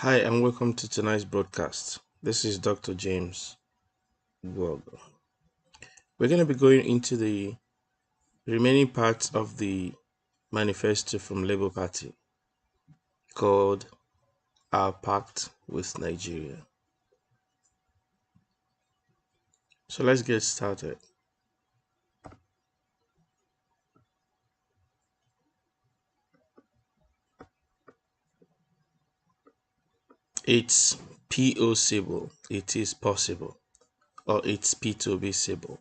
Hi, and welcome to tonight's broadcast. This is Dr. James Guogo. We're going to be going into the remaining parts of the manifesto from Labour Party called Our Pact with Nigeria. So let's get started. It's possible. It is possible. Or it's P2B.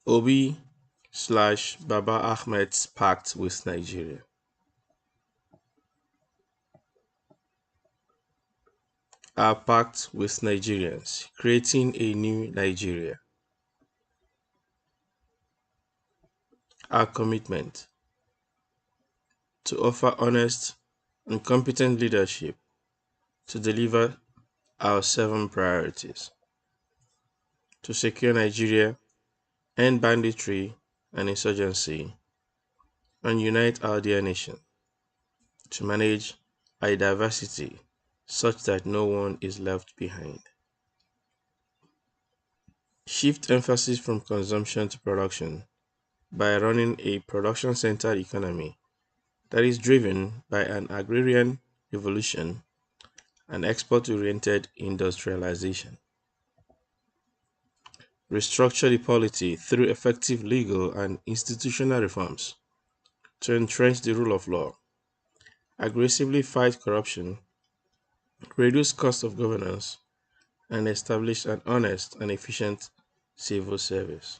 Obi/Baba Ahmed's Pact with Nigeria. Our pact with Nigerians, creating a new Nigeria. Our commitment to offer honest and competent leadership to deliver our 7 priorities: to secure Nigeria, end banditry and insurgency, and unite our dear nation, to manage our diversity such that no one is left behind. Shift emphasis from consumption to production by running a production-centered economy that is driven by an agrarian revolution and export-oriented industrialization. Restructure the polity through effective legal and institutional reforms to entrench the rule of law, aggressively fight corruption, reduce cost of governance, and establish an honest and efficient civil service.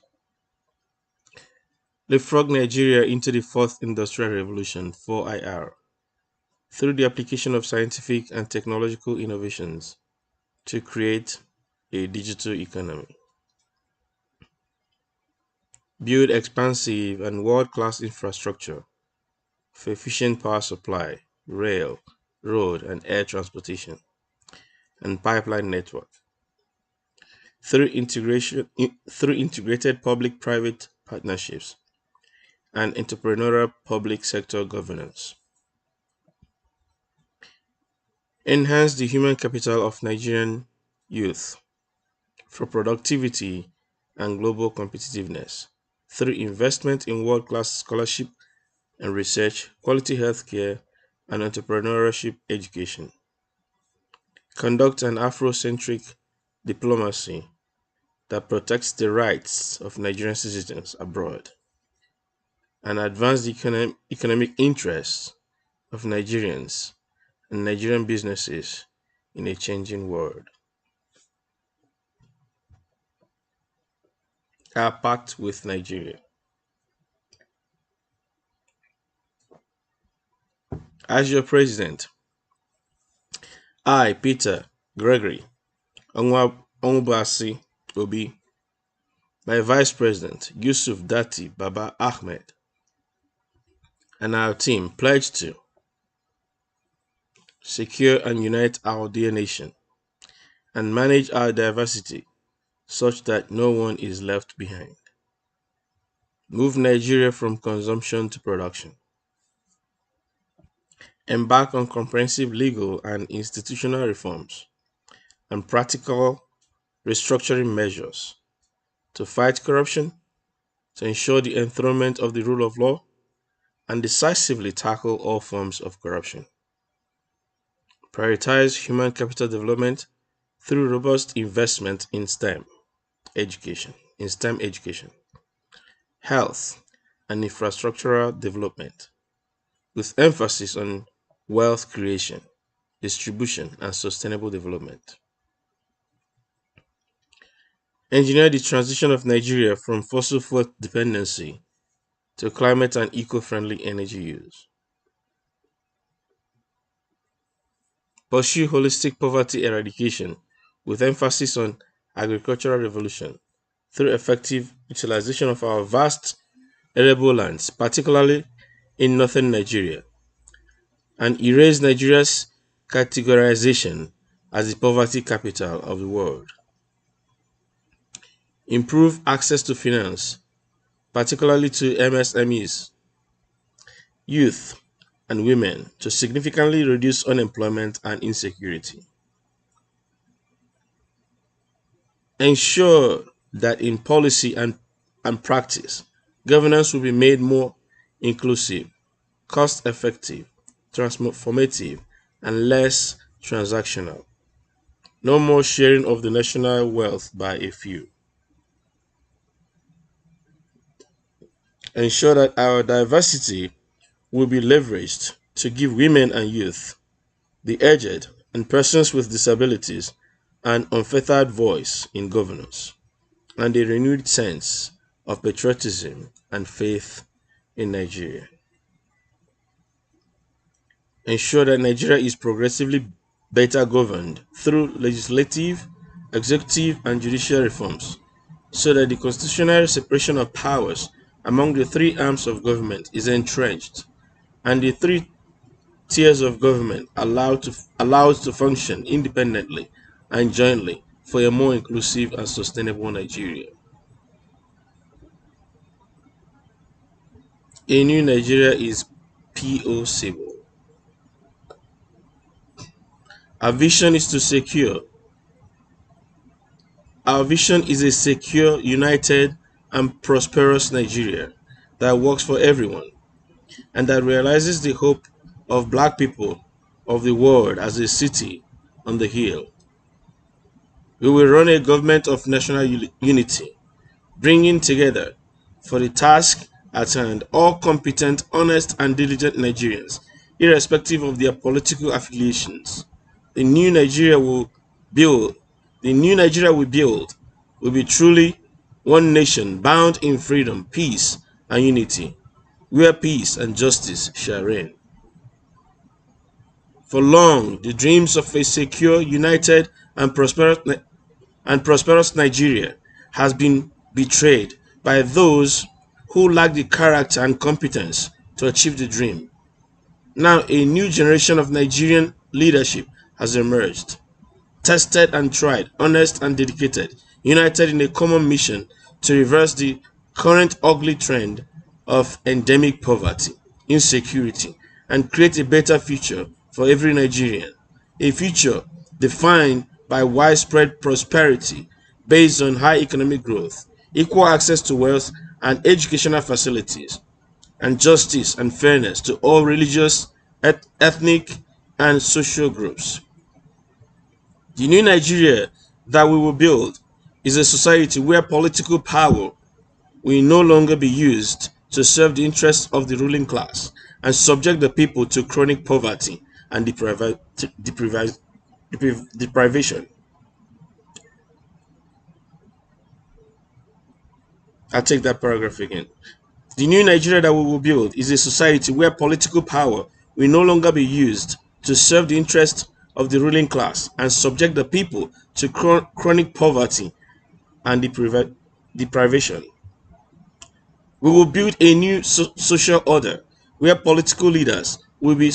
Leapfrog Nigeria into the fourth industrial revolution 4IR through the application of scientific and technological innovations to create a digital economy. Build expansive and world-class infrastructure for efficient power supply, rail, road and air transportation, and pipeline network. Through integrated public-private partnerships and entrepreneurial public sector governance. Enhance the human capital of Nigerian youth for productivity and global competitiveness through investment in world-class scholarship and research, quality healthcare, and entrepreneurship education. Conduct an Afrocentric diplomacy that protects the rights of Nigerian citizens abroad and advance the economic interests of Nigerians and Nigerian businesses in a changing world. Our pact with Nigeria. As your president, I, Peter Gregory Onwubasi Obi, my vice president, Yusuf Datti Baba Ahmed, and our team pledge to secure and unite our dear nation and manage our diversity such that no one is left behind. Move Nigeria from consumption to production. Embark on comprehensive legal and institutional reforms and practical restructuring measures to fight corruption, to ensure the enthronement of the rule of law, and decisively tackle all forms of corruption. Prioritize human capital development through robust investment in STEM education, health, and infrastructural development, with emphasis on wealth creation, distribution, and sustainable development. Engineer the transition of Nigeria from fossil fuel dependency to climate and eco-friendly energy use. Pursue holistic poverty eradication with emphasis on agricultural revolution through effective utilization of our vast arable lands, particularly in northern Nigeria, and erase Nigeria's categorization as the poverty capital of the world. Improve access to finance, particularly to MSMEs, youth, and women to significantly reduce unemployment and insecurity. Ensure that in policy and practice, governance will be made more inclusive, cost effective, transformative, and less transactional. No more sharing of the national wealth by a few. Ensure that our diversity will be leveraged to give women and youth, the aged, and persons with disabilities an unfettered voice in governance and a renewed sense of patriotism and faith in Nigeria. Ensure that Nigeria is progressively better governed through legislative, executive, and judicial reforms so that the constitutional separation of powers among the three arms of government is entrenched and the three tiers of government allowed to function independently and jointly for a more inclusive and sustainable Nigeria. A new Nigeria is possible. Our vision is to secure. Our vision is a secure, united, and prosperous Nigeria that works for everyone and that realizes the hope of black people of the world as a city on the hill. We will run a government of national unity, bringing together for the task at hand all competent, honest, and diligent Nigerians, irrespective of their political affiliations. The new Nigeria will build, the new Nigeria we build will be truly one nation bound in freedom, peace, and unity, where peace and justice shall reign. For long, the dreams of a secure, united, and prosperous Nigeria has been betrayed by those who lack the character and competence to achieve the dream. Now, a new generation of Nigerian leadership has emerged, tested and tried, honest and dedicated, united in a common mission to reverse the current ugly trend of endemic poverty, insecurity, and create a better future for every Nigerian. A future defined by widespread prosperity based on high economic growth, equal access to wealth and educational facilities, and justice and fairness to all religious, ethnic, and social groups. The new Nigeria that we will build is a society where political power will no longer be used to serve the interests of the ruling class and subject the people to chronic poverty and deprivation. I'll take that paragraph again. The new Nigeria that we will build is a society where political power will no longer be used to serve the interests of the ruling class and subject the people to chronic poverty and deprivation. We will build a new social order where political leaders will be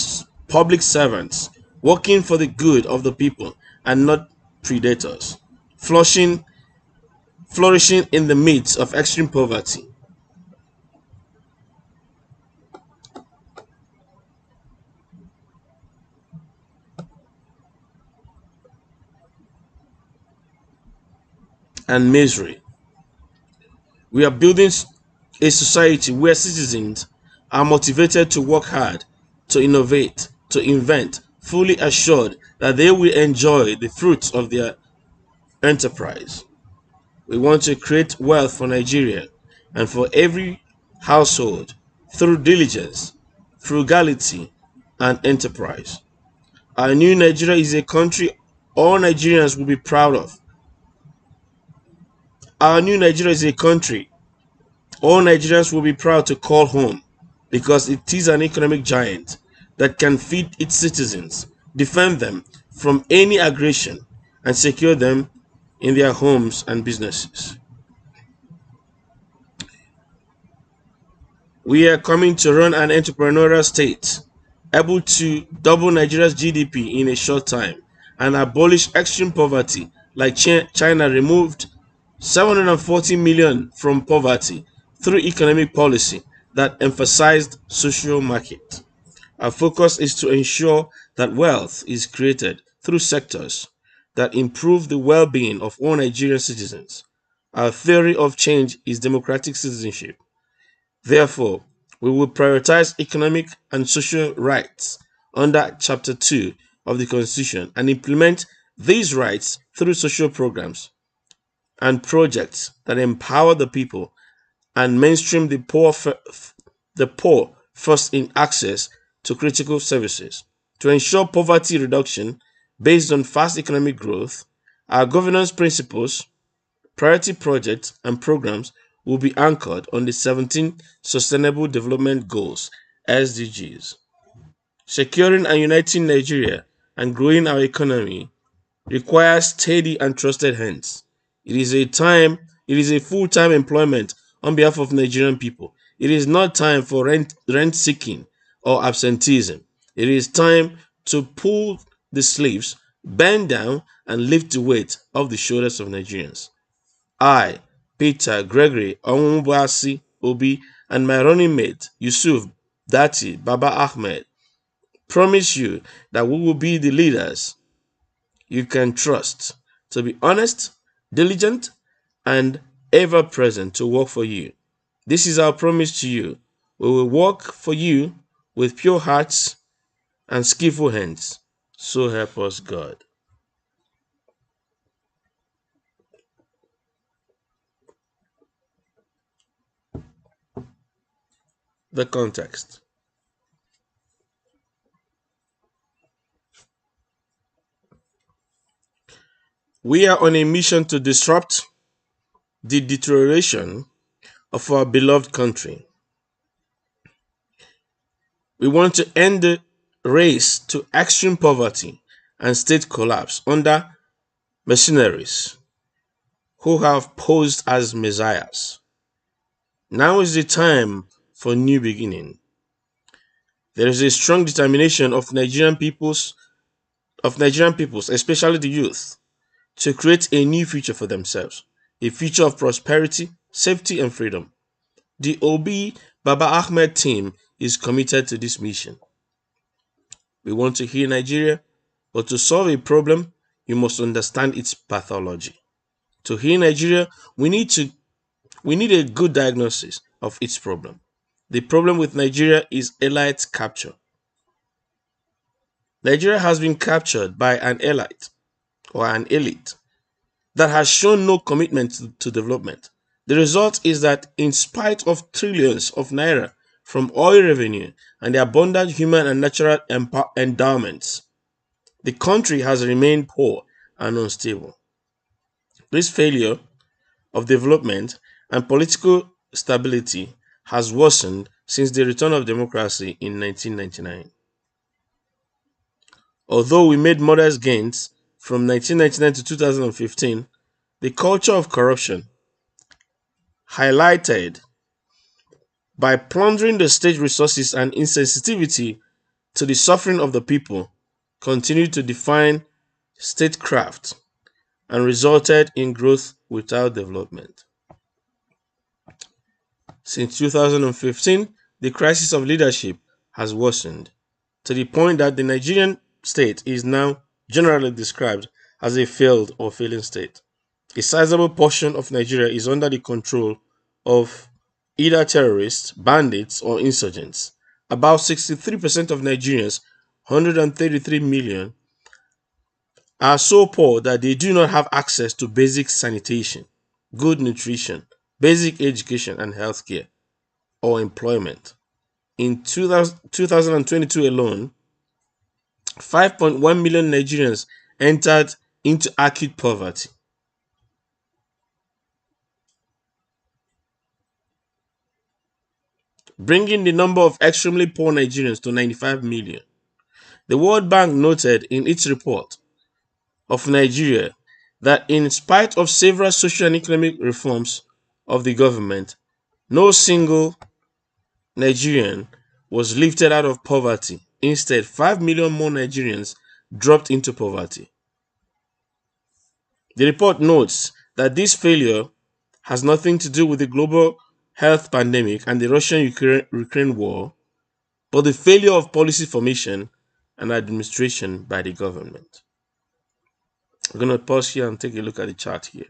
public servants working for the good of the people and not predators, flourishing in the midst of extreme poverty. And misery. We are building a society where citizens are motivated to work hard, to innovate, to invent, fully assured that they will enjoy the fruits of their enterprise. We want to create wealth for Nigeria and for every household through diligence, frugality, and enterprise. Our new Nigeria is a country all Nigerians will be proud of. Our new Nigeria is a country all Nigerians will be proud to call home because it is an economic giant that can feed its citizens, defend them from any aggression, and secure them in their homes and businesses. We are coming to run an entrepreneurial state, able to double Nigeria's GDP in a short time and abolish extreme poverty like China removed 740 million from poverty through economic policy that emphasized social market. Our focus is to ensure that wealth is created through sectors that improve the well-being of all Nigerian citizens. Our theory of change is democratic citizenship. Therefore, we will prioritize economic and social rights under Chapter 2 of the Constitution and implement these rights through social programs and projects that empower the people and mainstream the poor first in access to critical services. To ensure poverty reduction based on fast economic growth, our governance principles, priority projects, and programs will be anchored on the 17 Sustainable Development Goals (SDGs). Securing and uniting Nigeria and growing our economy requires steady and trusted hands. It is a full-time employment on behalf of Nigerian people. It is not time for rent seeking or absenteeism. It is time to pull the sleeves, bend down, and lift the weight off the shoulders of Nigerians. I, Peter, Gregory, Onwubasi, Obi, and my running mate, Yusuf, Datti, Baba Ahmed, promise you that we will be the leaders you can trust to be honest, diligent, and ever present to work for you. This is our promise to you. We will work for you with pure hearts and skillful hands. So help us God. The context. We are on a mission to disrupt the deterioration of our beloved country. We want to end the race to extreme poverty and state collapse under mercenaries who have posed as messiahs. Now is the time for new beginning. There is a strong determination of Nigerian peoples, especially the youth, to create a new future for themselves, a future of prosperity, safety, and freedom. The Obi Baba Ahmed team is committed to this mission. We want to heal Nigeria, but to solve a problem, you must understand its pathology. To heal Nigeria, we need a good diagnosis of its problem. The problem with Nigeria is elite capture. Nigeria has been captured by an elite or an elite that has shown no commitment to development. The result is that in spite of trillions of naira from oil revenue and the abundant human and natural endowments, the country has remained poor and unstable. This failure of development and political stability has worsened since the return of democracy in 1999. Although we made modest gains from 1999 to 2015, the culture of corruption, highlighted by plundering the state resources and insensitivity to the suffering of the people, continued to define statecraft and resulted in growth without development. Since 2015, the crisis of leadership has worsened to the point that the Nigerian state is now generally described as a failed or failing state. A sizable portion of Nigeria is under the control of either terrorists, bandits, or insurgents. About 63% of Nigerians, 133 million, are so poor that they do not have access to basic sanitation, good nutrition, basic education and healthcare, or employment. In 2022 alone, 5.1 million Nigerians entered into acute poverty. Bringing the number of extremely poor Nigerians to 95 million. The World Bank noted in its report of Nigeria that in spite of several social and economic reforms of the government, no single Nigerian was lifted out of poverty. Instead, 5 million more Nigerians dropped into poverty. The report notes that this failure has nothing to do with the global health pandemic and the Russian-Ukraine war, but the failure of policy formation and administration by the government. We're going to pause here and take a look at the chart here.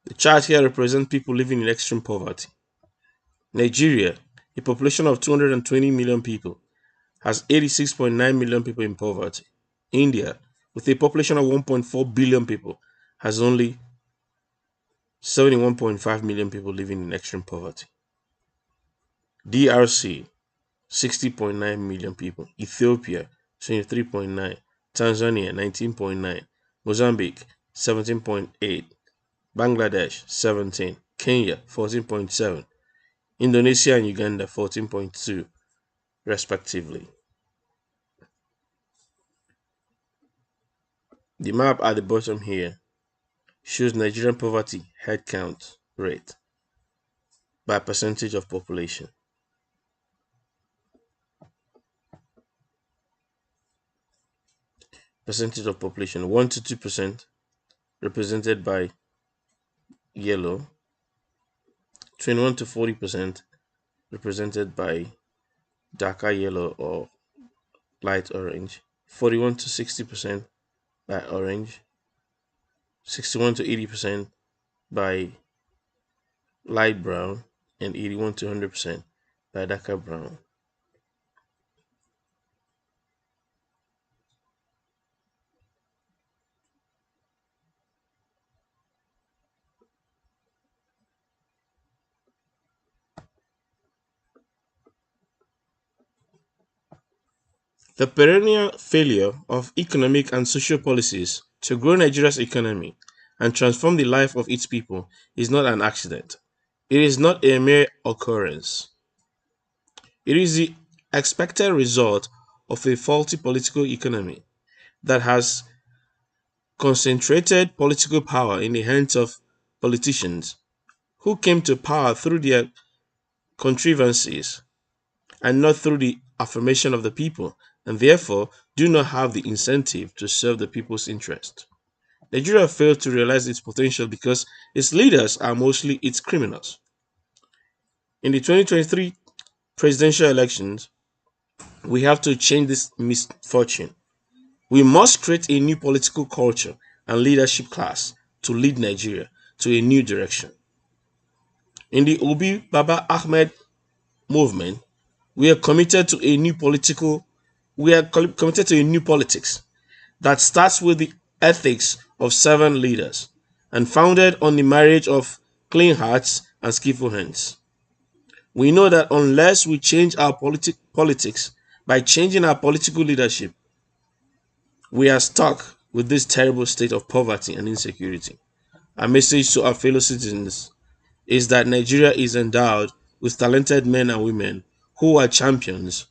The chart here represents people living in extreme poverty. Nigeria, a population of 220 million people, has 86.9 million people in poverty. India, with a population of 1.4 billion people, has only 71.5 million people living in extreme poverty. DRC, 60.9 million people. Ethiopia, 23.9. Tanzania, 19.9. Mozambique, 17.8. Bangladesh, 17. Kenya, 14.7. Indonesia and Uganda, 14.2, respectively. The map at the bottom here shows Nigerian poverty headcount rate by percentage of population. Percentage of population 1 to 2% represented by yellow, 21 to 40% represented by darker yellow or light orange, 41 to 60% by orange, 61 to 80% by light brown, and 81 to 100% by darker brown. The perennial failure of economic and social policies to grow Nigeria's economy and transform the life of its people is not an accident. It is not a mere occurrence. It is the expected result of a faulty political economy that has concentrated political power in the hands of politicians who came to power through their contrivances and not through the affirmation of the people, and therefore do not have the incentive to serve the people's interest. Nigeria failed to realize its potential because its leaders are mostly its criminals. In the 2023 presidential elections, we have to change this misfortune. We must create a new political culture and leadership class to lead Nigeria to a new direction. In the Obi Baba Ahmed movement, we are committed to a new politics that starts with the ethics of servant leaders and founded on the marriage of clean hearts and skillful hands. We know that unless we change our politics by changing our political leadership, we are stuck with this terrible state of poverty and insecurity. Our message to our fellow citizens is that Nigeria is endowed with talented men and women who are champions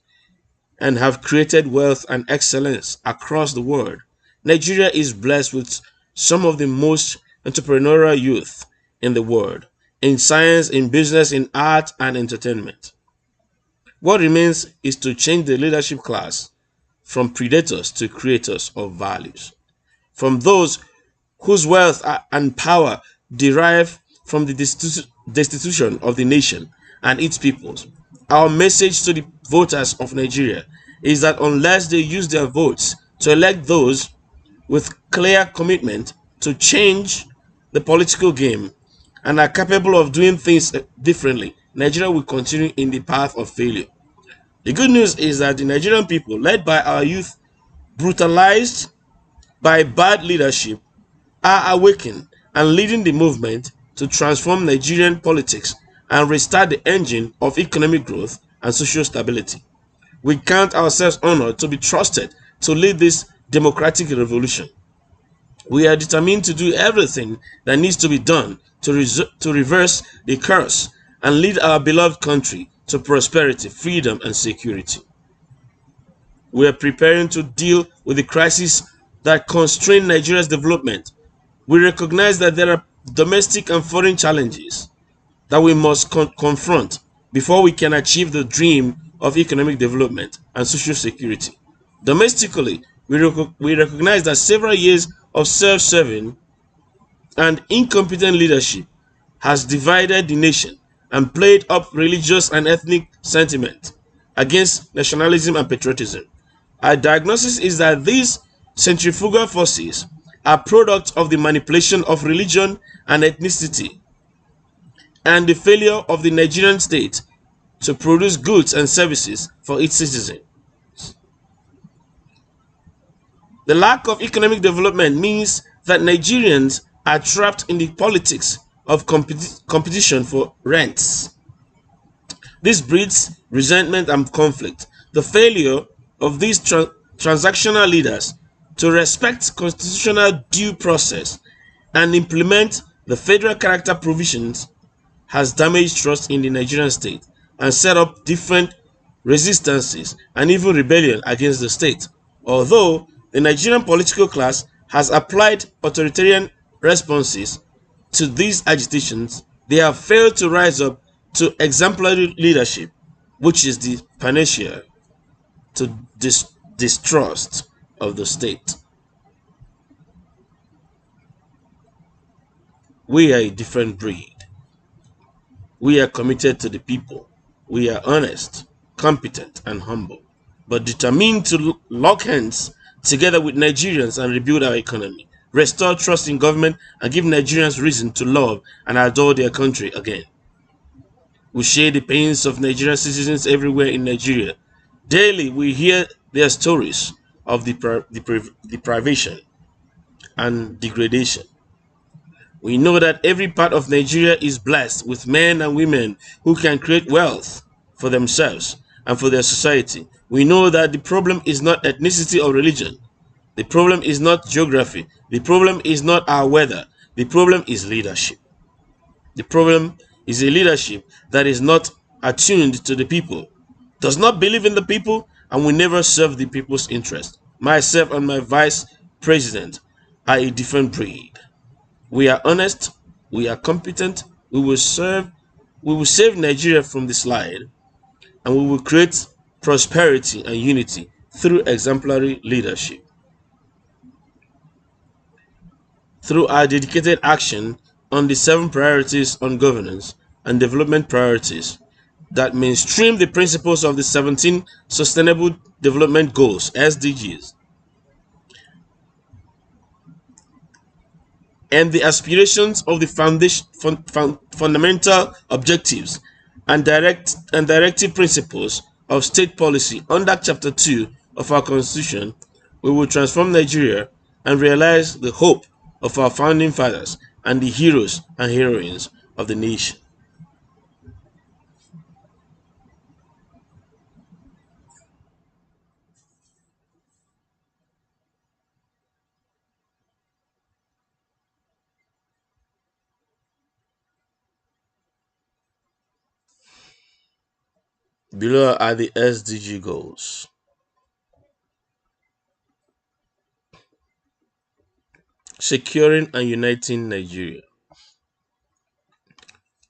and have created wealth and excellence across the world. Nigeria is blessed with some of the most entrepreneurial youth in the world, in science, in business, in art, and entertainment. What remains is to change the leadership class from predators to creators of values, from those whose wealth and power derive from the destitution of the nation and its peoples. Our message to the voters of Nigeria is that unless they use their votes to elect those with clear commitment to change the political game and are capable of doing things differently, Nigeria will continue in the path of failure. The good news is that the Nigerian people, led by our youth, brutalized by bad leadership, are awakened and leading the movement to transform Nigerian politics and restart the engine of economic growth and social stability. We count ourselves honored to be trusted to lead this democratic revolution. We are determined to do everything that needs to be done to reverse the curse and lead our beloved country to prosperity, freedom, and security. We are preparing to deal with the crises that constrain Nigeria's development. We recognize that there are domestic and foreign challenges that we must confront before we can achieve the dream of economic development and social security. Domestically, we recognize that several years of self-serving and incompetent leadership has divided the nation and played up religious and ethnic sentiment against nationalism and patriotism. Our diagnosis is that these centrifugal forces are products of the manipulation of religion and ethnicity and the failure of the Nigerian state to produce goods and services for its citizens. The lack of economic development means that Nigerians are trapped in the politics of competition for rents. This breeds resentment and conflict. The failure of these transactional leaders to respect constitutional due process and implement the federal character provisions has damaged trust in the Nigerian state and set up different resistances and even rebellion against the state. Although the Nigerian political class has applied authoritarian responses to these agitations, they have failed to rise up to exemplary leadership, which is the panacea to distrust of the state. We are a different breed. We are committed to the people. We are honest, competent, and humble, but determined to lock hands together with Nigerians and rebuild our economy, restore trust in government, and give Nigerians reason to love and adore their country again. We share the pains of Nigerian citizens everywhere in Nigeria. Daily, we hear their stories of deprivation and degradation. We know that every part of Nigeria is blessed with men and women who can create wealth for themselves and for their society. We know that the problem is not ethnicity or religion. The problem is not geography. The problem is not our weather. The problem is leadership. The problem is a leadership that is not attuned to the people, does not believe in the people, and will never serve the people's interest. Myself and my vice president are a different breed. We are honest, we are competent, we will save Nigeria from the slide, and we will create prosperity and unity through exemplary leadership. Through our dedicated action on the 7 priorities on governance and development priorities that mainstream the principles of the 17 Sustainable Development Goals (SDGs) and the aspirations of the fundamental objectives and directive principles of state policy under Chapter 2 of our Constitution, we will transform Nigeria and realize the hope of our founding fathers and the heroes and heroines of the nation. Below are the SDG goals. Securing and uniting Nigeria.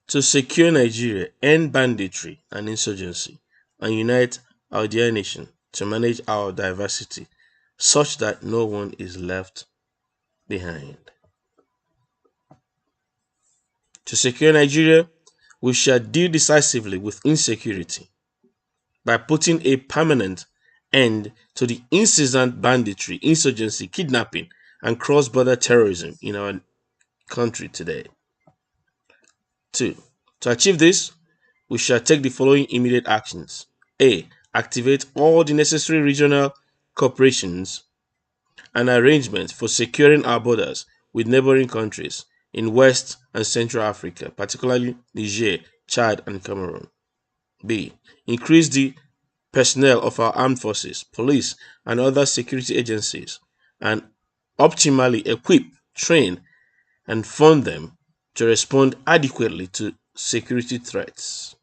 To secure Nigeria, end banditry and insurgency, and unite our dear nation to manage our diversity such that no one is left behind. To secure Nigeria, we shall deal decisively with insecurity by putting a permanent end to the incessant banditry, insurgency, kidnapping, and cross-border terrorism in our country today. 2. To achieve this, we shall take the following immediate actions. A. Activate all the necessary regional cooperations and arrangements for securing our borders with neighboring countries in West and Central Africa, particularly Niger, Chad, and Cameroon. B. Increase the personnel of our armed forces, police, and other security agencies, and optimally equip, train, and fund them to respond adequately to security threats.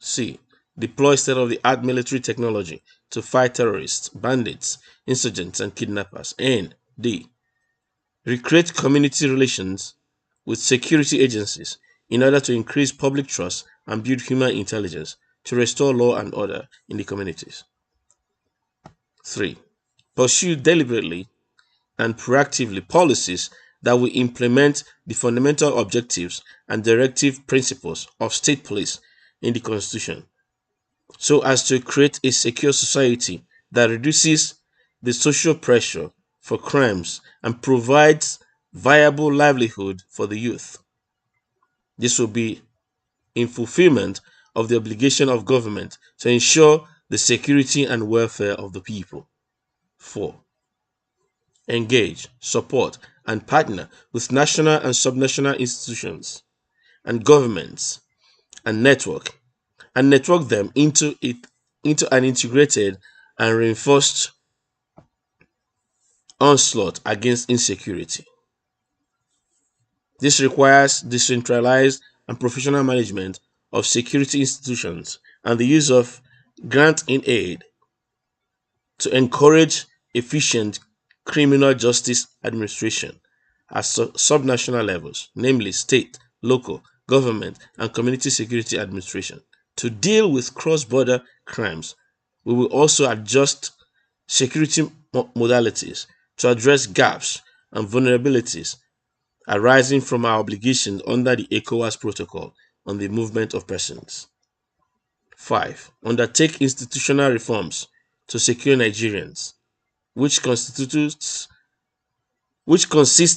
C. Deploy state-of-the-art military technology to fight terrorists, bandits, insurgents, and kidnappers. And D. Recreate community relations with security agencies in order to increase public trust and build human intelligence to restore law and order in the communities. 3. Pursue deliberately and proactively policies that will implement the fundamental objectives and directive principles of state police in the Constitution, so as to create a secure society that reduces the social pressure for crimes and provides viable livelihood for the youth. This will be in fulfillment of the obligation of government to ensure the security and welfare of the people. 4. Engage, support, and partner with national and subnational institutions and governments and network them into an integrated and reinforced onslaught against insecurity. This requires decentralized and professional management of security institutions and the use of grant in aid to encourage efficient criminal justice administration at subnational levels, namely state, local, government, and community security administration. To deal with cross-border crimes, we will also adjust security modalities to address gaps and vulnerabilities arising from our obligations under the ECOWAS Protocol on the movement of persons. 5. Undertake institutional reforms to secure Nigerians, which consists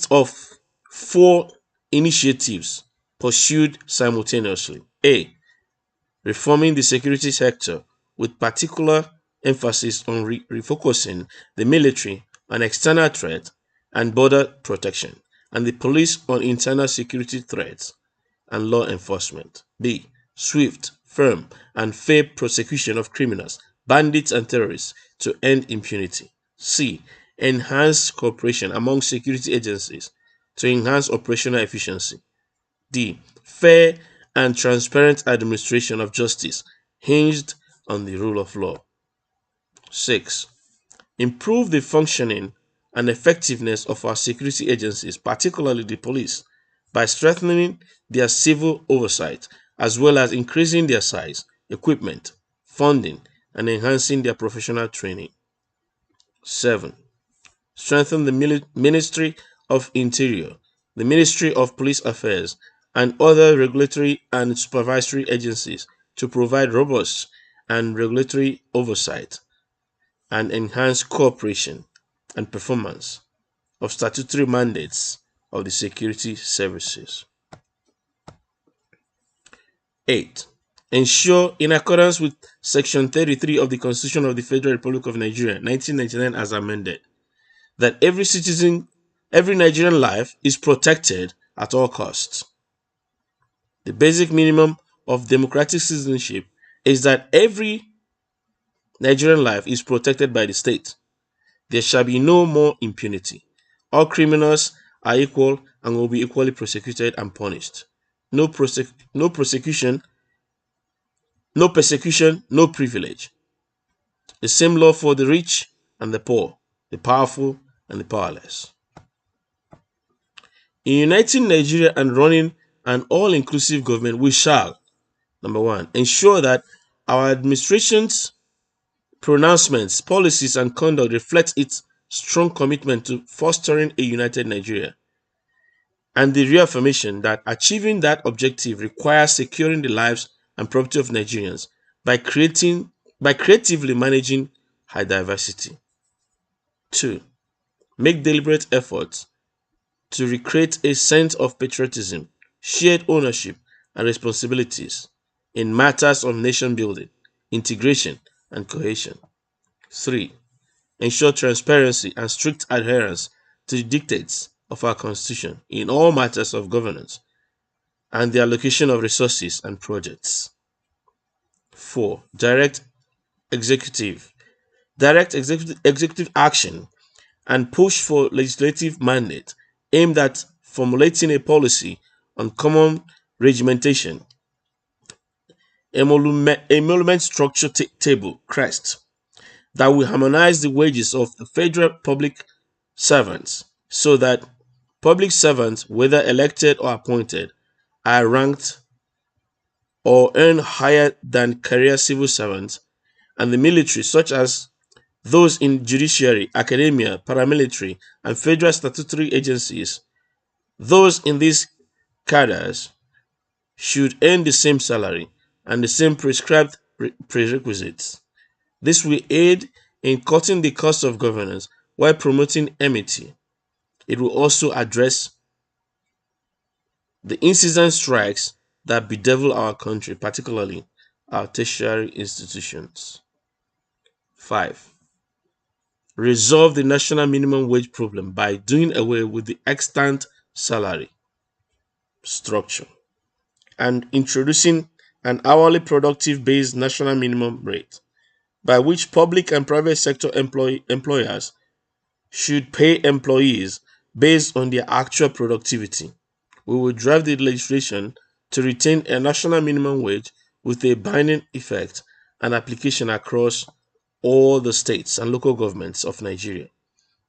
of 4 initiatives pursued simultaneously. A. Reforming the security sector with particular emphasis on refocusing the military on external threat and border protection, and the police on internal security threats and law enforcement. B. Swift, firm, and fair prosecution of criminals, bandits, and terrorists to end impunity. C. Enhance cooperation among security agencies to enhance operational efficiency. D. Fair and transparent administration of justice hinged on the rule of law. 6. Improve the functioning and effectiveness of our security agencies, particularly the police, by strengthening their civil oversight as well as increasing their size, equipment, funding, and enhancing their professional training. 7. Strengthen the Ministry of Interior, the Ministry of Police Affairs, and other regulatory and supervisory agencies to provide robust and regulatory oversight and enhance cooperation and performance of statutory mandates of the security services. 8. Ensure, in accordance with Section 33 of the Constitution of the Federal Republic of Nigeria, 1999 as amended, that every Nigerian life is protected at all costs. The basic minimum of democratic citizenship is that every Nigerian life is protected by the state. There shall be no more impunity. All criminals are equal and will be equally prosecuted and punished. No persecution, no privilege. The same law for the rich and the poor, the powerful and the powerless. In uniting Nigeria and running an all-inclusive government, we shall, number 1, ensure that our administration's pronouncements, policies, and conduct reflect its strong commitment to fostering a united Nigeria, and the reaffirmation that achieving that objective requires securing the lives and property of Nigerians by creatively managing high diversity. 2. Make deliberate efforts to recreate a sense of patriotism, shared ownership, and responsibilities in matters of nation building, integration, and cohesion. 3. Ensure transparency and strict adherence to the dictates of our Constitution in all matters of governance and the allocation of resources and projects. 4. Executive executive action and push for legislative mandate aimed at formulating a policy on common regimentation, emolument structure table, CREST, that will harmonize the wages of the federal public servants so that public servants, whether elected or appointed, are ranked or earn higher than career civil servants, and the military, such as those in judiciary, academia, paramilitary, and federal statutory agencies, Those in these cadres should earn the same salary and the same prescribed prerequisites. This will aid in cutting the cost of governance while promoting amity. It will also address the incessant strikes that bedevil our country, particularly our tertiary institutions. 5. Resolve the national minimum wage problem by doing away with the extant salary structure and introducing an hourly productive based national minimum rate by which public and private sector employers should pay employees based on their actual productivity. We will draft the legislation to retain a national minimum wage with a binding effect and application across all the states and local governments of Nigeria.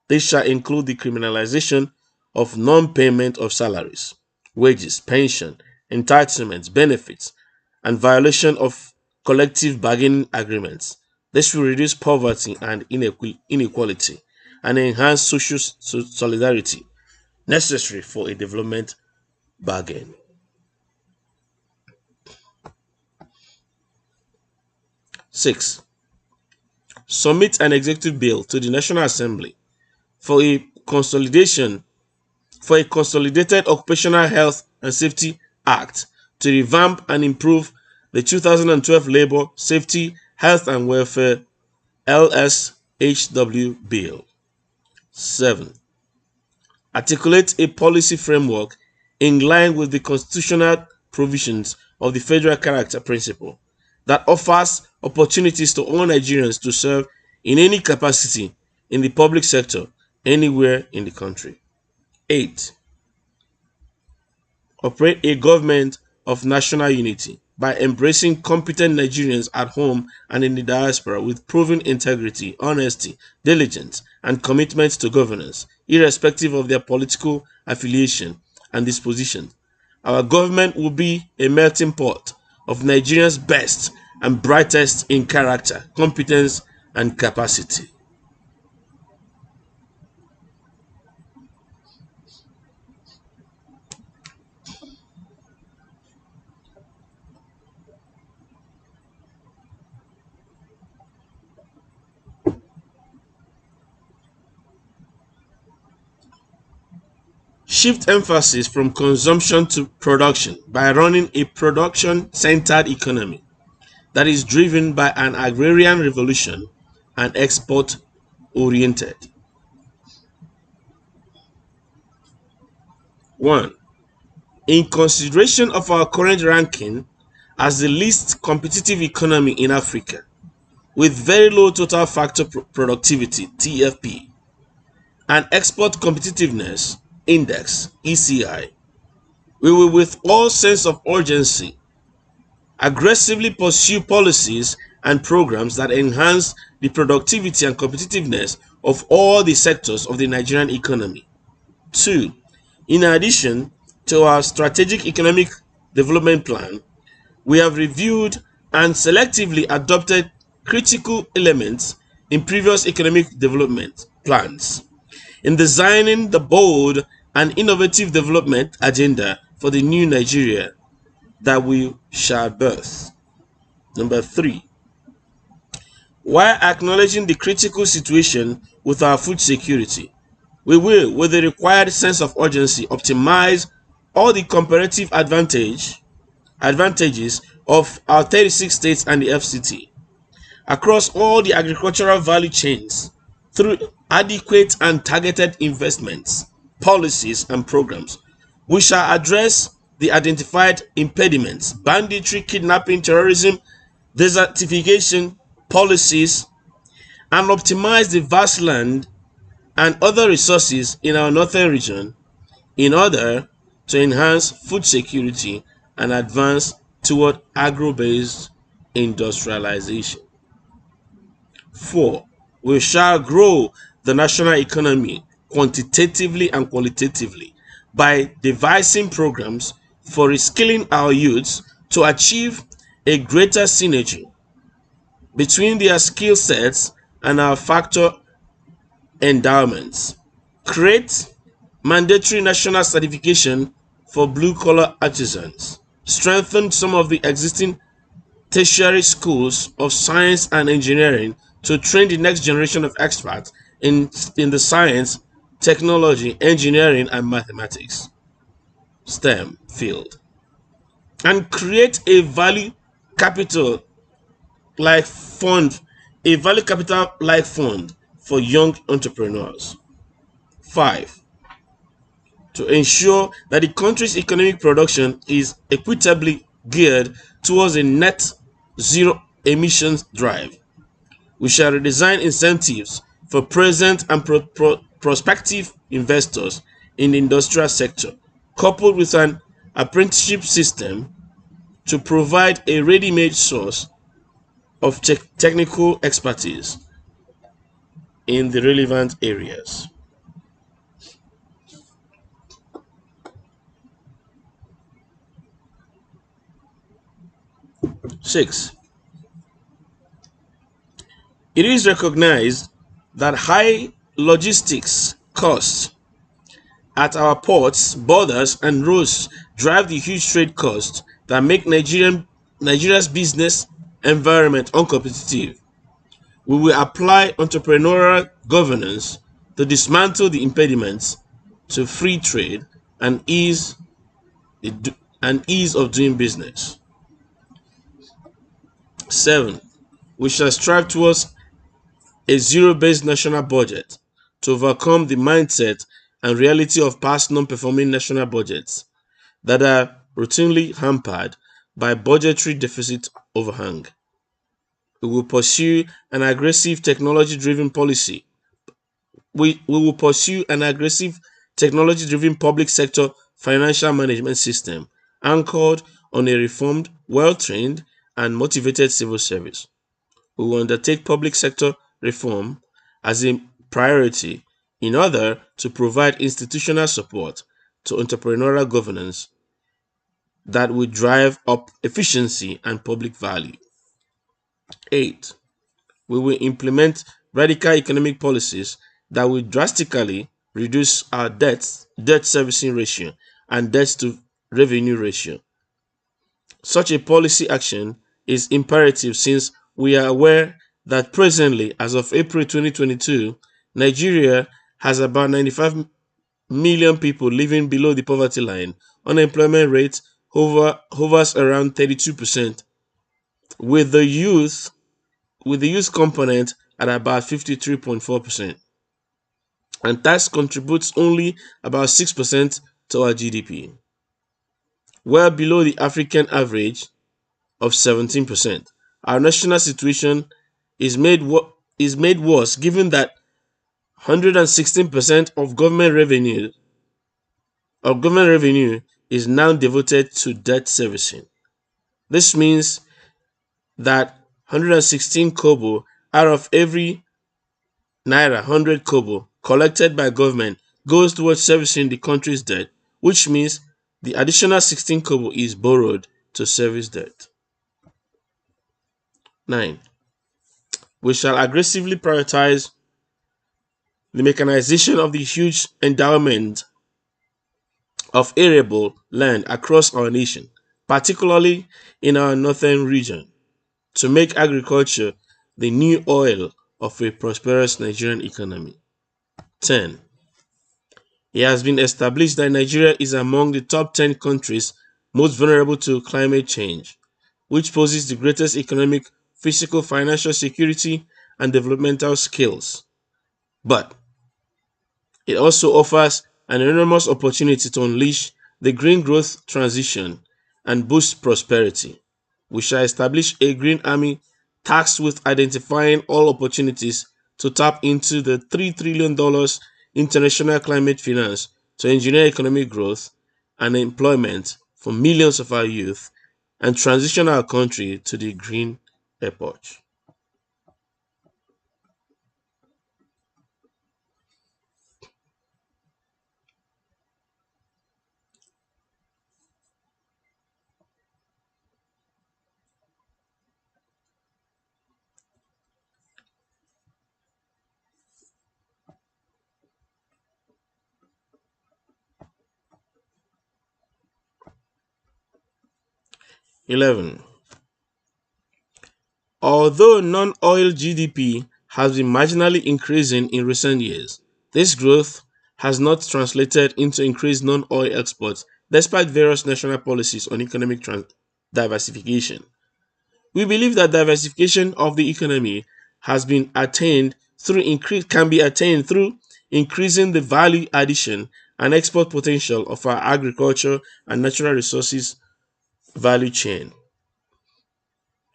This shall include the criminalization of non-payment of salaries, wages, pension, entitlements, benefits, and violation of collective bargaining agreements. This will reduce poverty and inequality and enhance social solidarity necessary for a development bargain. 6. Submit an executive bill to the National Assembly for a consolidated Occupational Health and Safety Act to revamp and improve the 2012 Labor Safety, Health and Welfare LSHW Bill. 7. Articulate a policy framework in line with the constitutional provisions of the federal character principle that offers opportunities to all Nigerians to serve in any capacity in the public sector anywhere in the country. 8. Operate a government of national unity by embracing competent Nigerians at home and in the diaspora with proven integrity, honesty, diligence, and commitment to governance, irrespective of their political affiliation and disposition. Our government will be a melting pot of Nigerians' best and brightest in character, competence, and capacity. Shift emphasis from consumption to production by running a production-centered economy that is driven by an agrarian revolution and export-oriented. 1. In consideration of our current ranking as the least competitive economy in Africa, with very low total factor productivity (TFP) and export competitiveness index (ECI), we will with all sense of urgency aggressively pursue policies and programs that enhance the productivity and competitiveness of all the sectors of the Nigerian economy. 2. In addition to our strategic economic development plan, we have reviewed and selectively adopted critical elements in previous economic development plans in designing the bold and innovative development agenda for the new Nigeria that we shall birth. Number 3. While acknowledging the critical situation with our food security, we will, with the required sense of urgency, optimize all the comparative advantages of our 36 states and the FCT across all the agricultural value chains through adequate and targeted investments, policies, and programs. We shall address the identified impediments: banditry, kidnapping, terrorism, desertification policies, and optimize the vast land and other resources in our northern region in order to enhance food security and advance toward agro-based industrialization. 4. We shall grow the national economy quantitatively and qualitatively by devising programs for reskilling our youths to achieve a greater synergy between their skill sets and our factor endowments. Create mandatory national certification for blue-collar artisans, strengthened some of the existing tertiary schools of science and engineering to train the next generation of experts in the science, technology, engineering, and mathematics STEM field, and create capital like fund, a value capital like fund for young entrepreneurs. 5. To ensure that the country's economic production is equitably geared towards a net zero emissions drive, we shall redesign incentives for present and prospective investors in the industrial sector, coupled with an apprenticeship system to provide a ready-made source of technical expertise in the relevant areas. 6. It is recognized that high logistics costs at our ports, borders, and roads drive the huge trade costs that make Nigeria's business environment uncompetitive. We will apply entrepreneurial governance to dismantle the impediments to free trade and ease of doing business. 7. We shall strive towards a zero-based national budget to overcome the mindset and reality of past non-performing national budgets that are routinely hampered by budgetary deficit overhang. We will pursue an aggressive technology-driven policy. We will pursue an aggressive technology-driven public sector financial management system anchored on a reformed, well-trained, and motivated civil service. We will undertake public sector reform as a priority in order to provide institutional support to entrepreneurial governance that will drive up efficiency and public value. 8. We will implement radical economic policies that will drastically reduce our debt servicing ratio, and debt to revenue ratio. Such a policy action is imperative since we are aware that presently, as of April 2022, Nigeria has about 95 million people living below the poverty line. Unemployment rate hovers around 32%, with the youth component at about 53.4%, and tax contributes only about 6% to our GDP, well below the African average of 17%. Our national situation is made worse given that 116% of government revenue is now devoted to debt servicing. This means that 116 kobo out of every naira 100 kobo collected by government goes towards servicing the country's debt, which means the additional 16 kobo is borrowed to service debt. 9. We shall aggressively prioritize the mechanization of the huge endowment of arable land across our nation, particularly in our northern region, to make agriculture the new oil of a prosperous Nigerian economy. 10. It has been established that Nigeria is among the top 10 countries most vulnerable to climate change, which poses the greatest economic, physical, financial security, and developmental skills. But it also offers an enormous opportunity to unleash the green growth transition and boost prosperity. We shall establish a green army tasked with identifying all opportunities to tap into the $3 trillion international climate finance to engineer economic growth and employment for millions of our youth and transition our country to the green epoch. 11. Although non-oil GDP has been marginally increasing in recent years, this growth has not translated into increased non-oil exports despite various national policies on economic diversification. We believe that diversification of the economy has been attained through can be attained through increasing the value addition and export potential of our agriculture and natural resources value chain.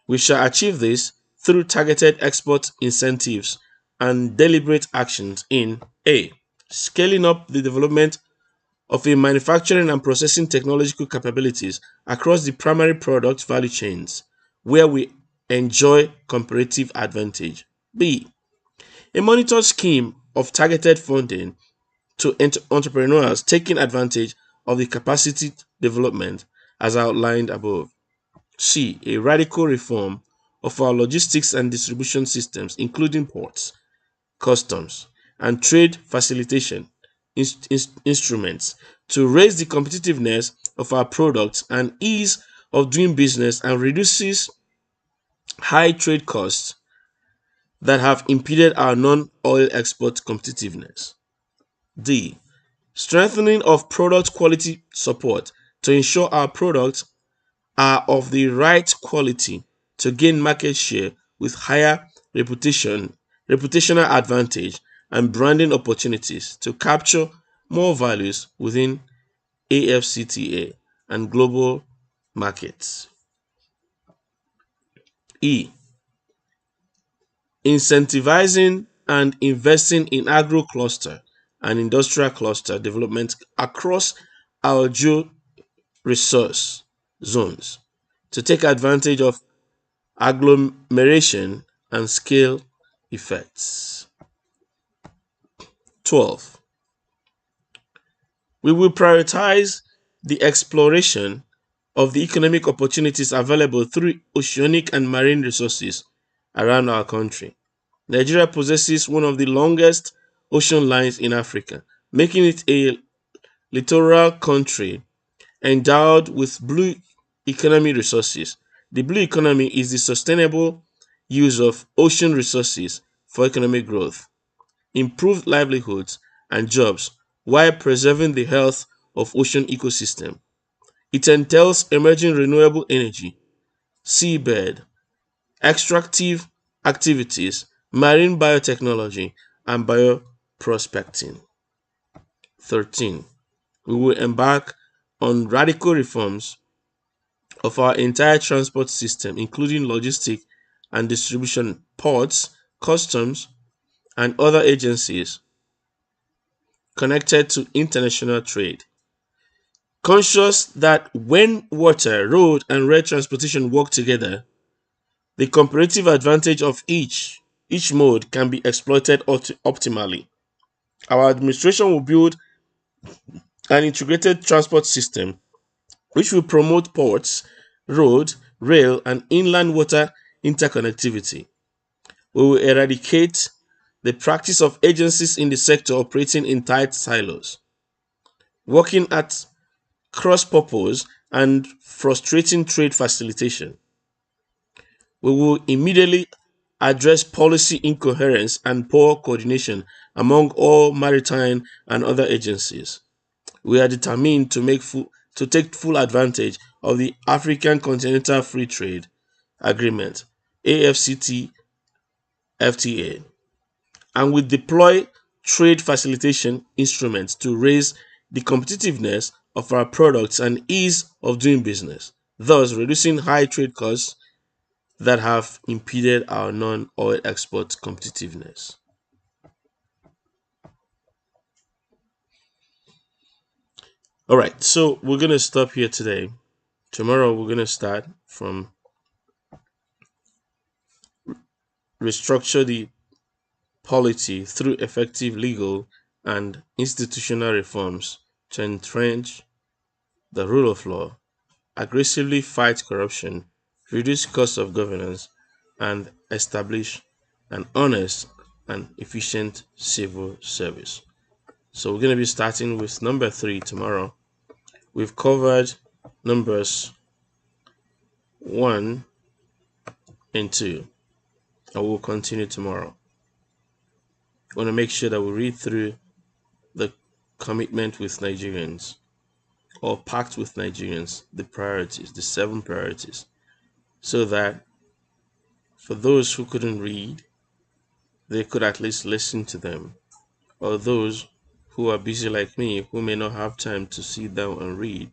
We shall achieve this through targeted export incentives and deliberate actions in A. Scaling up the development of a manufacturing and processing technological capabilities across the primary product value chains where we enjoy comparative advantage. B. A monitored scheme of targeted funding to entrepreneurs taking advantage of the capacity development as outlined above. C. A radical reform of our logistics and distribution systems, including ports, customs, and trade facilitation instruments to raise the competitiveness of our products and ease of doing business and reduces high trade costs that have impeded our non-oil export competitiveness. D. Strengthening of product quality support to ensure our products are of the right quality to gain market share with higher reputational advantage and branding opportunities to capture more values within AFCTA and global markets. E. Incentivizing and investing in agro cluster and industrial cluster development across our geo-resource zones to take advantage of agglomeration and scale effects. 12. We will prioritize the exploration of the economic opportunities available through oceanic and marine resources around our country. Nigeria possesses one of the longest ocean lines in Africa, making it a littoral country endowed with blue economy resources. The blue economy is the sustainable use of ocean resources for economic growth, improved livelihoods and jobs while preserving the health of ocean ecosystem. It entails emerging renewable energy, seabed, extractive activities, marine biotechnology, and bioprospecting. 13. We will embark on radical reforms of our entire transport system, including logistics and distribution, ports, customs, and other agencies connected to international trade. Conscious that when water, road, and rail transportation work together, the comparative advantage of each mode can be exploited optimally. Our administration will build an integrated transport system which will promote ports, road, rail, and inland water interconnectivity. We will eradicate the practice of agencies in the sector operating in tight silos, working at cross purpose and frustrating trade facilitation. We will immediately address policy incoherence and poor coordination among all maritime and other agencies. We are determined to take full advantage of the African Continental Free Trade Agreement (AfCFTA) and will deploy trade facilitation instruments to raise the competitiveness of our products and ease of doing business, thus reducing high trade costs that have impeded our non-oil export competitiveness. All right, so we're going to stop here today. Tomorrow we're going to start from restructure the polity through effective legal and institutional reforms to entrench the rule of law, aggressively fight corruption, reduce costs of governance, and establish an honest and efficient civil service. So we're going to be starting with number 3 tomorrow. We've covered numbers 1 and 2, and we'll continue tomorrow. We want to make sure that we read through the commitment with Nigerians, or pact with Nigerians, the priorities, the 7 priorities, so that for those who couldn't read, they could at least listen to them, or those who are busy like me, who may not have time to sit down and read,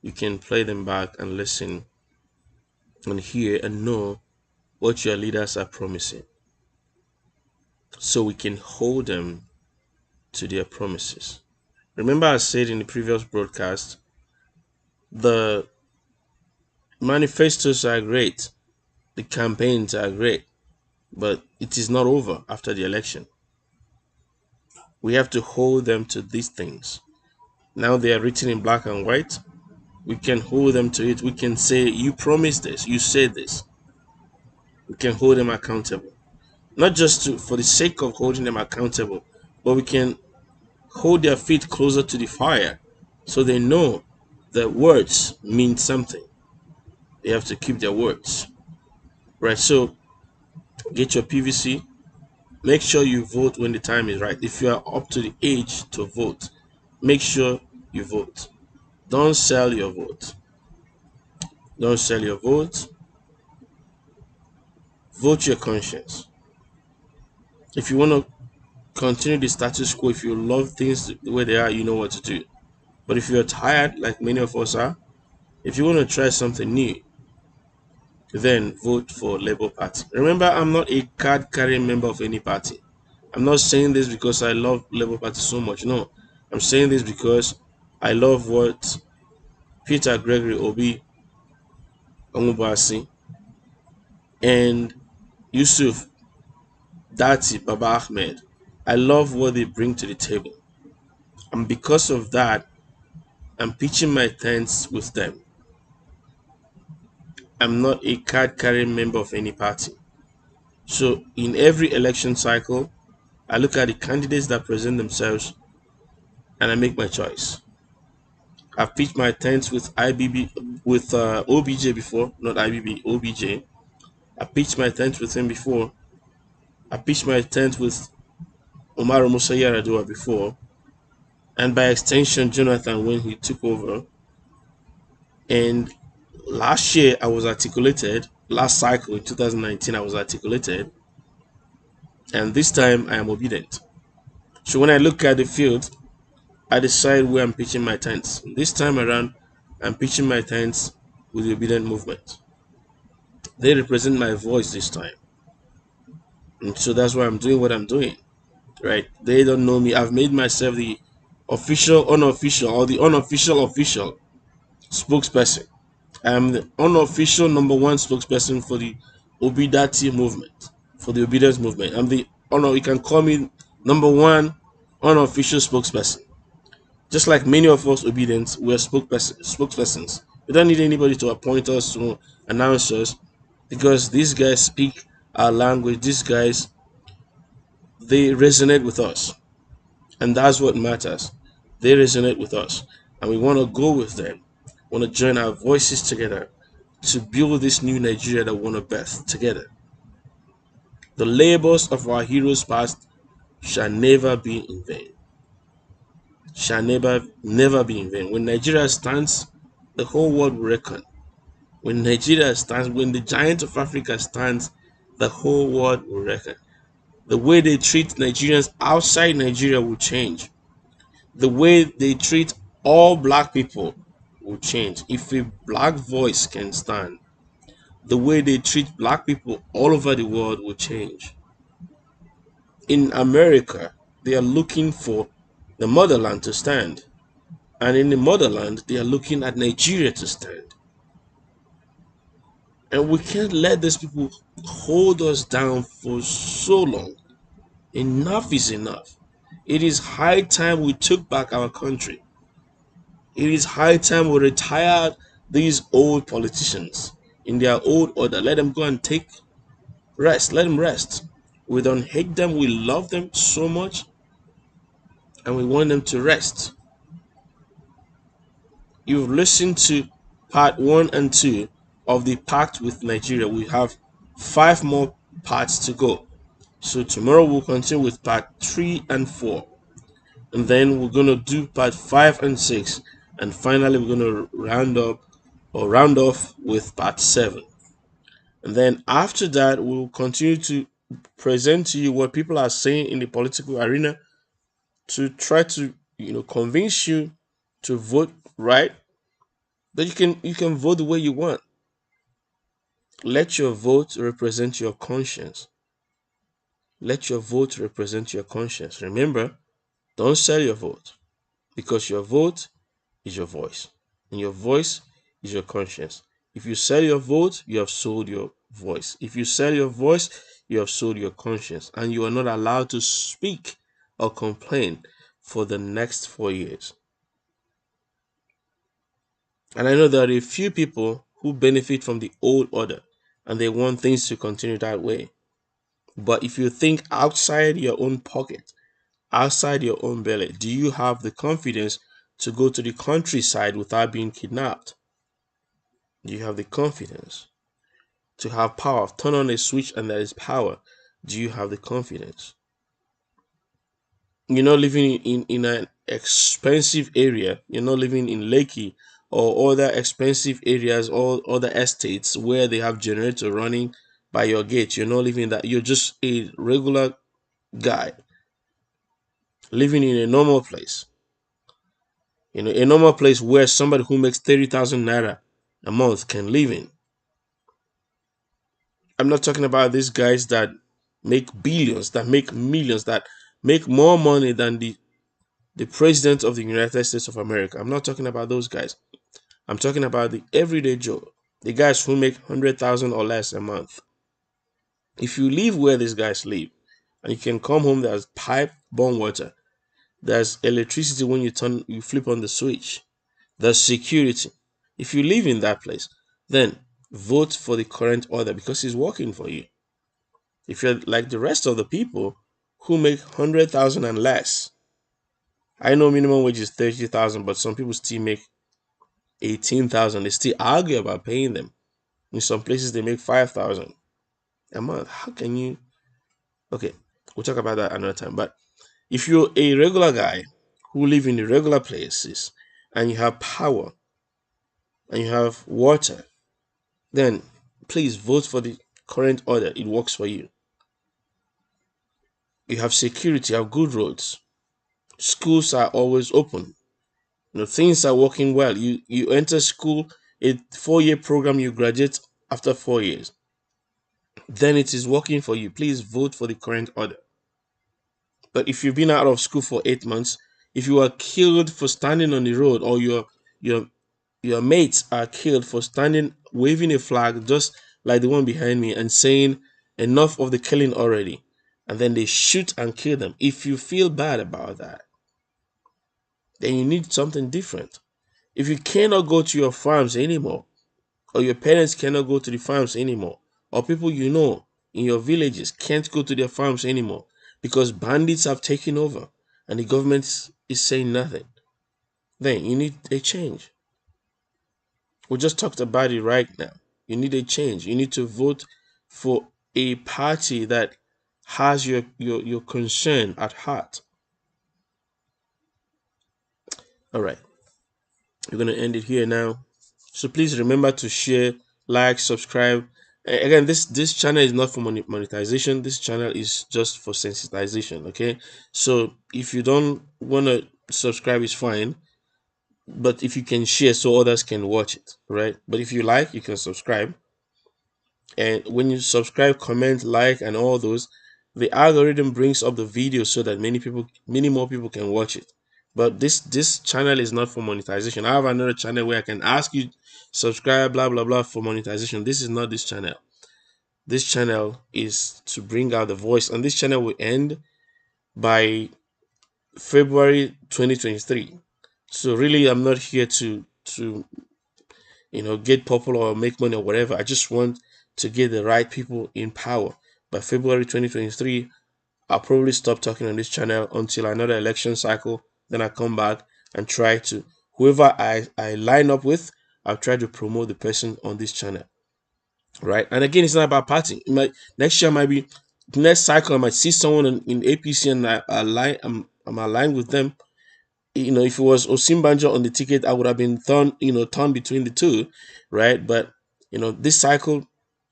you can play them back and listen and hear and know what your leaders are promising, so we can hold them to their promises. Remember, I said in the previous broadcast, the manifestos are great, the campaigns are great, but it is not over after the election. We have to hold them to these things. Now they are written in black and white. We can hold them to it. We can say, you promised this, you said this. We can hold them accountable. Not just for the sake of holding them accountable, but we can hold their feet closer to the fire so they know that words mean something. They have to keep their words. Right? So get your PVC. Make sure you vote when the time is right. If you are up to the age to vote, make sure you vote. Don't sell your vote. Don't sell your vote. Vote your conscience. If you want to continue the status quo, if you love things the way they are, you know what to do. But if you're tired, like many of us are, if you want to try something new, then vote for Labour Party. Remember, I'm not a card-carrying member of any party. I'm not saying this because I love Labour Party so much. No, I'm saying this because I love what Peter Gregory Obi Omubasi and Yusuf Dati Baba Ahmed. I love what they bring to the table. And because of that, I'm pitching my tents with them. I'm not a card-carrying member of any party. So in every election cycle, I look at the candidates that present themselves and I make my choice. I've pitched my tents with OBJ before, not IBB, OBJ. I pitched my tent with him before. I pitched my tent with Omar Musa Yaradua before, and by extension, Jonathan when he took over. And last year, I was articulated. Last cycle in 2019, I was articulated, and this time I am obedient. So when I look at the field, I decide where I'm pitching my tents. This time around, I'm pitching my tents with the obedient movement. They represent my voice this time, and so that's why I'm doing what I'm doing. Right? They don't know me. I've made myself the official, unofficial, or the unofficial official spokesperson. I'm the unofficial number 1 spokesperson for the Obi-Datti movement, for the obedience movement. I'm the you can call me number 1 unofficial spokesperson. Just like many of us obedience, we're spokespersons. We don't need anybody to appoint us to announce us, because these guys speak our language. These guys, they resonate with us, and that's what matters. They resonate with us, and we want to go with them. We want to join our voices together to build this new Nigeria that we want to birth together. The labors of our heroes past shall never be in vain. Shall never be in vain. When Nigeria stands, the whole world will reckon. When Nigeria stands, when the giant of Africa stands, the whole world will reckon. The way they treat Nigerians outside Nigeria will change. The way they treat all black people will change. If a black voice can stand, the way they treat black people all over the world will change. In America, they are looking for the motherland to stand. And in the motherland, they are looking at Nigeria to stand. And we can't let these people hold us down for so long. Enough is enough. It is high time we took back our country. It is high time we retired these old politicians in their old order. Let them go and take rest. Let them rest. We don't hate them. We love them so much, and we want them to rest. You've listened to part 1 and 2 of the pact with Nigeria. We have 5 more parts to go. So tomorrow we'll continue with part 3 and 4, and then we're gonna do part 5 and 6, and finally we're gonna round off with part 7. And then after that, we'll continue to present to you what people are saying in the political arena to try to convince you to vote right. That you can vote the way you want. Let your vote represent your conscience. Let your vote represent your conscience. Remember, don't sell your vote, because your vote is your voice, and your voice is your conscience. If you sell your vote, you have sold your voice. If you sell your voice, you have sold your conscience, and you are not allowed to speak or complain for the next 4 years. And I know there are a few people who benefit from the old order and they want things to continue that way. But if you think outside your own pocket, outside your own belly, do you have the confidence to go to the countryside without being kidnapped? Do you have the confidence to have power? Turn on a switch and there is power. Do you have the confidence? You're not living in an expensive area. You're not living in Lakey or other expensive areas or other estates where they have generator running by your gate. You're not living that. You're just a regular guy living in a normal place. A normal place where somebody who makes 30,000 naira a month can live in. I'm not talking about these guys that make billions, that make millions, that make more money than the president of the United States of America. I'm not talking about those guys. I'm talking about the everyday Joe, the guys who make 100,000 or less a month. If you live where these guys live, and you can come home, there's pipe borne water, there's electricity when you flip on the switch, there's security. If you live in that place, then vote for the current order because it's working for you. If you're like the rest of the people who make 100,000 and less, I know minimum wage is 30,000, but some people still make 18,000. They still argue about paying them. In some places, they make 5,000 a month. How can you? Okay, we'll talk about that another time. But if you're a regular guy who live in the regular places and you have power and you have water, then please vote for the current order. It works for you. You have security, you have good roads. Schools are always open. Things are working well. You enter school, a 4 year program, you graduate after 4 years. Then it is working for you. Please vote for the current order. But if you've been out of school for 8 months, if you are killed for standing on the road, or your your mates are killed for standing waving a flag just like the one behind me and saying enough of the killing already, and then they shoot and kill them. If you feel bad about that, then you need something different. If you cannot go to your farms anymore, or your parents cannot go to the farms anymore, or people in your villages can't go to their farms anymore because bandits have taken over and the government is saying nothing, then you need a change. We just talked about it right now. You need a change. You need to vote for a party that has your concern at heart. All right, we're going to end it here now. So please remember to share, like, subscribe. Again, this channel is not for monetization. This channel is just for sensitization. Okay, so if you don't want to subscribe, it's fine. But if you can share so others can watch it, right? But if you like, you can subscribe. And when you subscribe, comment, like, and all those, the algorithm brings up the video so that many more people can watch it. But this channel is not for monetization. I have another channel where I can ask you subscribe, blah blah blah, for monetization. This is not this channel. This channel is to bring out the voice, and this channel will end by February 2023. So really, I'm not here to get popular or make money or whatever. I just want to get the right people in power. By February 2023, I'll probably stop talking on this channel until another election cycle. Then I come back and try to, whoever I line up with, I'll try to promote the person on this channel. right? And again, it's not about partying. It might, next year might be next cycle. I might see someone in APC and I'm aligned with them. If it was Osimbanjo on the ticket, I would have been torn between the two, right? But this cycle,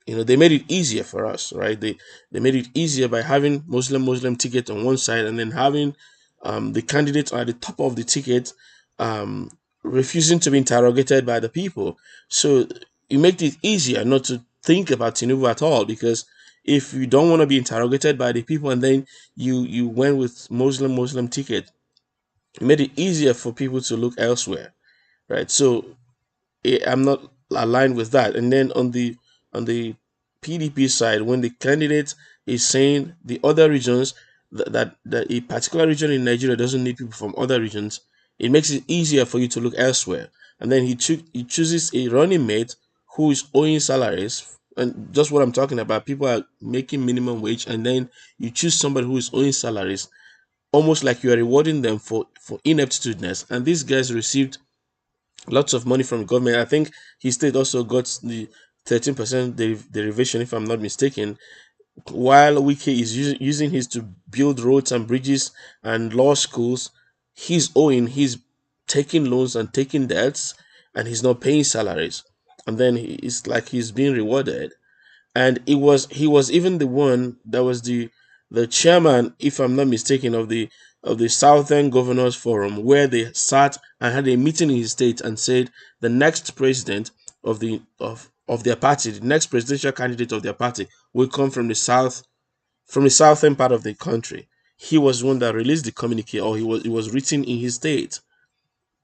they made it easier for us, right? They made it easier by having Muslim ticket on one side and then having the candidate at the top of the ticket um, refusing to be interrogated by the people. So it made it easier not to think about Tinubu at all, because if you don't want to be interrogated by the people and then you went with Muslim ticket, it made it easier for people to look elsewhere, right? So I'm not aligned with that. And then on the PDP side, when the candidate is saying the other regions that a particular region in Nigeria doesn't need people from other regions, it makes it easier for you to look elsewhere. And then he chooses a running mate who is owing salaries. And just what I'm talking about, people are making minimum wage, and then you choose somebody who is owing salaries, almost like you are rewarding them for ineptitudeness. And these guys received lots of money from the government. I think his state also got the 13% derivation, if I'm not mistaken, while Wike is using his to build roads and bridges and law schools. He's taking loans and taking debts, and he's not paying salaries. And then it's like he's being rewarded. And he was even the one that was the chairman, if I'm not mistaken, of the Southern Governors Forum, where they sat and had a meeting in his state and said the next president of their party, the next presidential candidate of their party, will come from the southern part of the country. He was one that released the communique, or it was written in his state.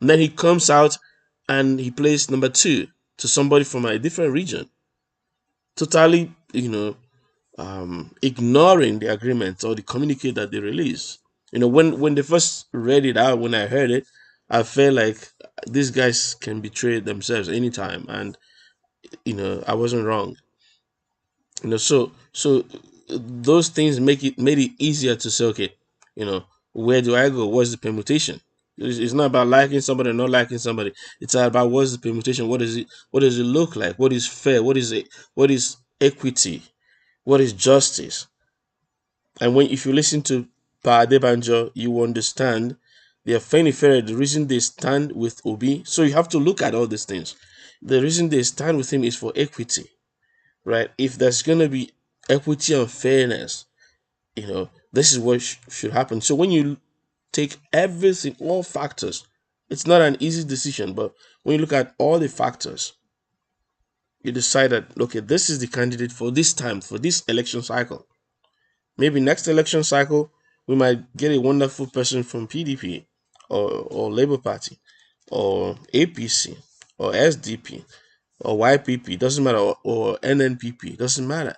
And then he comes out and he plays number two to somebody from a different region, totally, ignoring the agreement or the communique that they released. When they first read it out, when I heard it, I felt like these guys can betray themselves anytime, and I wasn't wrong. So those things made it easier to say, okay, you know, where do I go? What's the permutation? It's not about liking somebody or not liking somebody. It's about what's the permutation. What does it look like? What is fair? What is it? What is equity? What is justice? And when if you listen to Pa Adebanjo, you will understand the Afenifere, the reason they stand with Obi. So you have to look at all these things. The reason they stand with him is for equity, right? If there's gonna be equity and fairness, this is what should happen. So when you take everything, all factors, it's not an easy decision, but when you look at all the factors, you decide that okay, this is the candidate for this time, for this election cycle. Maybe next election cycle, we might get a wonderful person from PDP or Labour Party or APC or SDP or YPP, doesn't matter, or NNPP, doesn't matter.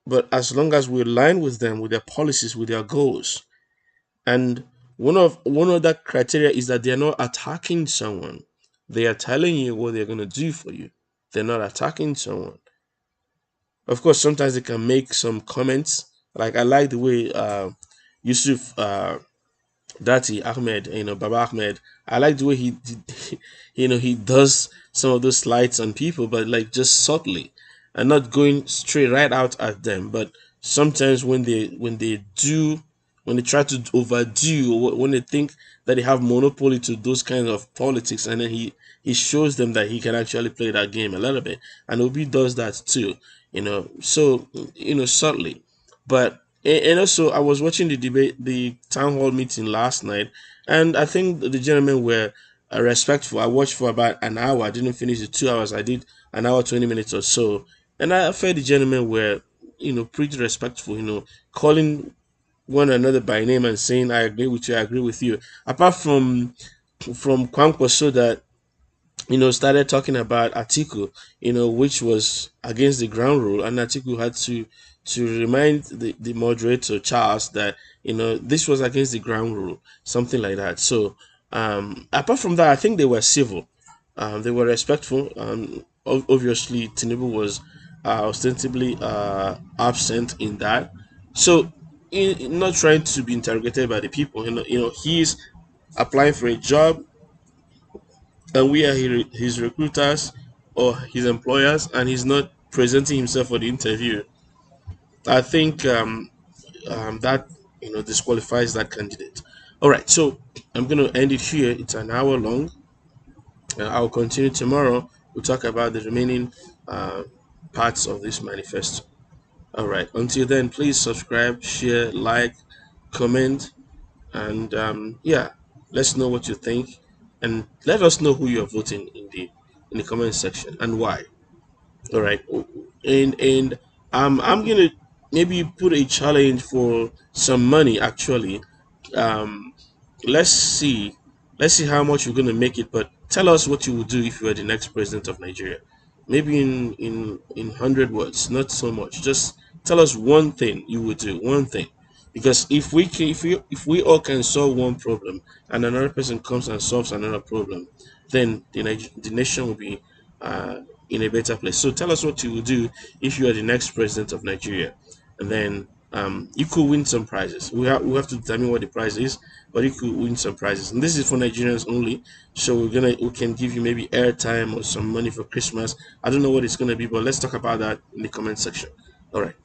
But as long as we align with them, with their policies, with their goals, and one of that criteria is that they're not attacking someone. They are telling you what they're gonna do for you. They're not attacking someone. Of course, sometimes they can make some comments. Like I like the way Yusuf Dati Ahmed, Baba Ahmed. I like the way he does some of those slides on people, but like just subtly and not going straight right out at them. But sometimes when they try to overdo, or when they think that they have monopoly to those kinds of politics, and then he shows them that he can actually play that game a little bit, and Obi does that too. So subtly, but and also, I was watching the town hall meeting last night, and I think the gentlemen were respectful. I watched for about an hour. I didn't finish the 2 hours. I did an hour 20 minutes or so, and I felt the gentlemen were, pretty respectful. Calling one another by name and saying, "I agree with you. I agree with you." Apart from Kwankwa, so that started talking about Atiku, which was against the ground rule, and Atiku had to remind the moderator Charles that this was against the ground rule, something like that. So apart from that, I think they were civil, they were respectful. Obviously, Tinubu was ostensibly absent in that, so not trying to be interrogated by the people. He's applying for a job, and we are his recruiters. or his employers and he's not presenting himself for the interview, I think that disqualifies that candidate. All right, so I'm going to end it here. It's an hour long. I'll continue tomorrow. We'll talk about the remaining uh, parts of this manifesto. All right. Until then, please subscribe, share, like, comment, and yeah, let's know what you think, and let us know who you're voting in the comment section and why. All right, and I'm gonna maybe put a challenge for some money actually. Um, let's see, let's see how much you're gonna make it. But tell us what you would do if you were the next president of Nigeria. Maybe in 100 words, not so much. Just tell us one thing you would do, one thing. Because if we all can solve one problem and another person comes and solves another problem, then the nation will be uh, in a better place. So tell us what you will do if you are the next president of Nigeria, and then you could win some prizes. We have to determine what the prize is, but you could win some prizes. And this is for Nigerians only. So we can give you maybe airtime or some money for Christmas. I don't know what it's gonna be, but let's talk about that in the comment section. All right.